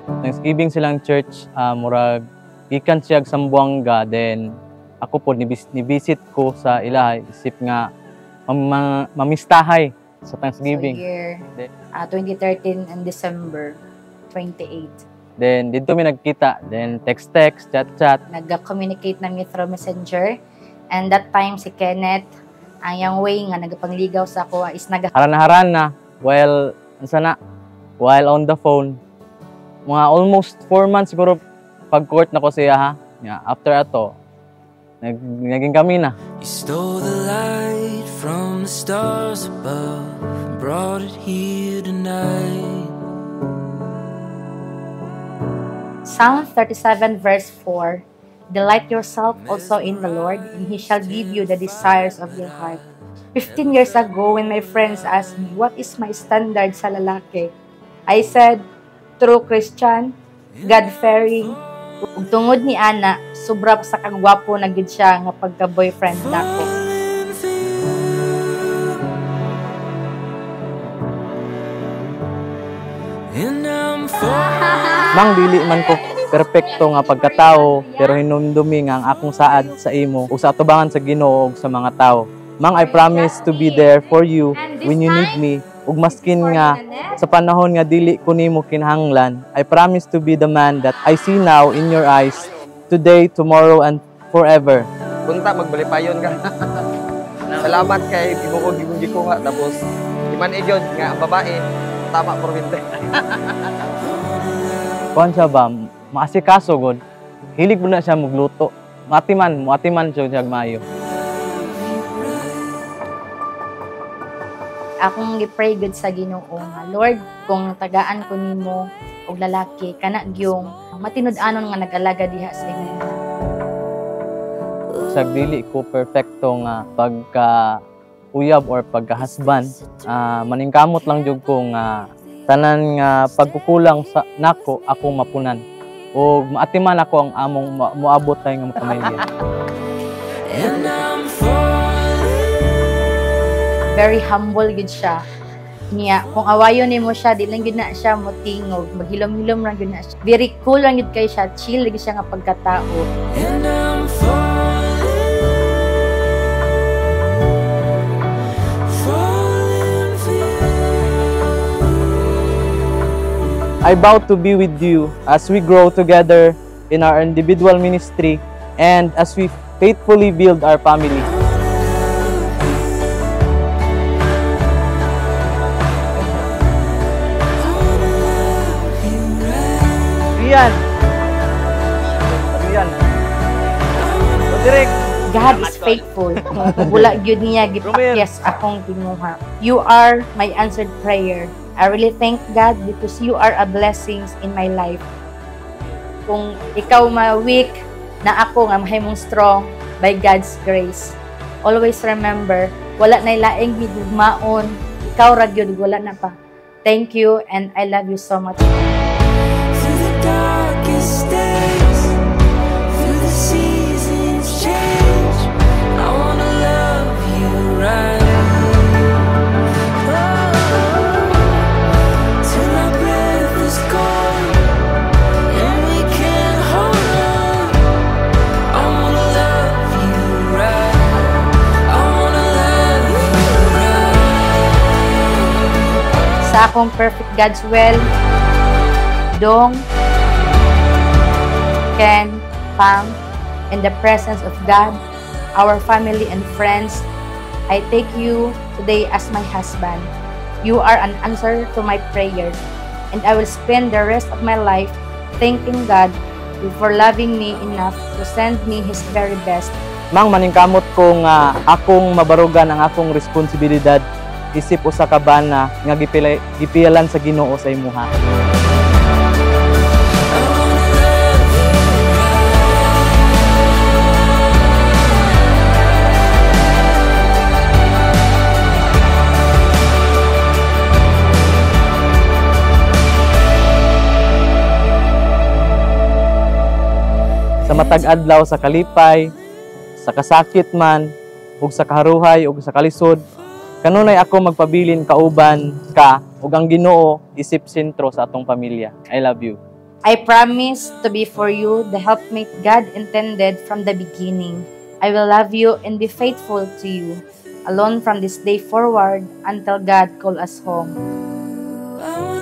Thanksgiving silang church, murag gikan siya sa Sambuanga, then ako po nibisit ko sa ilaha isip nga mamistahay sa Thanksgiving. So year 2013 and December 28. Then dito mi nagkita, then text, chat. Nag-communicate na mi through Messenger, and that time si Kenneth ang yang way nga nagapangligaw sa ako is haran na while on the phone. Mga almost 4 months siguro pag-court na ko siya ha. Yeah, after ato, naging kami na. You stole the light from the stars above, brought it here tonight. Psalm 37 verse 4. Delight yourself also in the Lord, and He shall give you the desires of your heart. 15 years ago, when my friends asked me, what is my standard sa lalaki? I said, true Christian, God-fearing, ug tungod ni ana, sobra pa sa kagwapo na gid siya nga pagka-boyfriend nako. Mang dili man ko perpekto nga pagkatao, pero hinumdumi nga ang akong saad sa imo ug sa atubangan sa Ginoo ug sa mga tao. Mang, I promise to be there for you when you need me. Ug maskin nga sa panahon nga dili ko nimo kinahanglan, I promise to be the man that I see now in your eyes, today, tomorrow, and forever. Punta, magbalipayon ka. Salamat kay gibukog ko nga, tapos iman iyon nga ang babae, tama pormente. Kuan siya ba, maasikaso gud. Hilig mo na siya magluto. Muatiman siya mayo. Akong gi-pray gud sa Ginoo nga, Lord, kung tagaan ko nimo og lalaki kana gyung matinud-anon nga nag-alaga diha sa inyo. Sa dili ko perfecto nga pagka-uyab or pagka-husband, maningkamot lang jud ko nga tanan nga pagkukulang sa nako akong mapunan. O maatiman ako ang among moabot tay nga pamilya. Very humble gud siya. Niya, kung awayon nimo siya, di lang gud na siya motingog, maghilom-hilom lang gud na siya. Very cool lang gud kay siya, chill gud siya nga pagkatao. I vow to be with you as we grow together in our individual ministry and as we faithfully build our family. Rian. Direk. God is faithful. Wala gyud niya gipakyas akong tinuha. You are my answered prayer. I really thank God because you are a blessings in my life. Kung ikaw ma-weak, na ako nga mahimong strong by God's grace. Always remember, wala na laing higugmaon. Ikaw ra gyud wala na pa. Thank you and I love you so much. Darkest days, through the seasons change, I wanna love you right. Till our breath is gone and we can't hold on. I wanna love you right. I wanna love you right. Sa akong perfect God's will, Dong, Ken, Pam, in the presence of God, our family and friends, I take you today as my husband. You are an answer to my prayers, and I will spend the rest of my life thanking God for loving me enough to send me His very best. Mang, maningkamot ko nga akong mabarugan ang akong responsibilidad isip usa ka bana nga gipialan sa Ginoo sa imuha. Sa matag adlaw, sa kalipay, sa kasakit man, ug sa kaharuhay ug sa kalisod, kanunay ako magpabilin kauban ka ug ang Ginoo isip sentro sa atong pamilya. I love you. I promise to be for you the helpmate God intended from the beginning. I will love you and be faithful to you, alone from this day forward until God call us home. I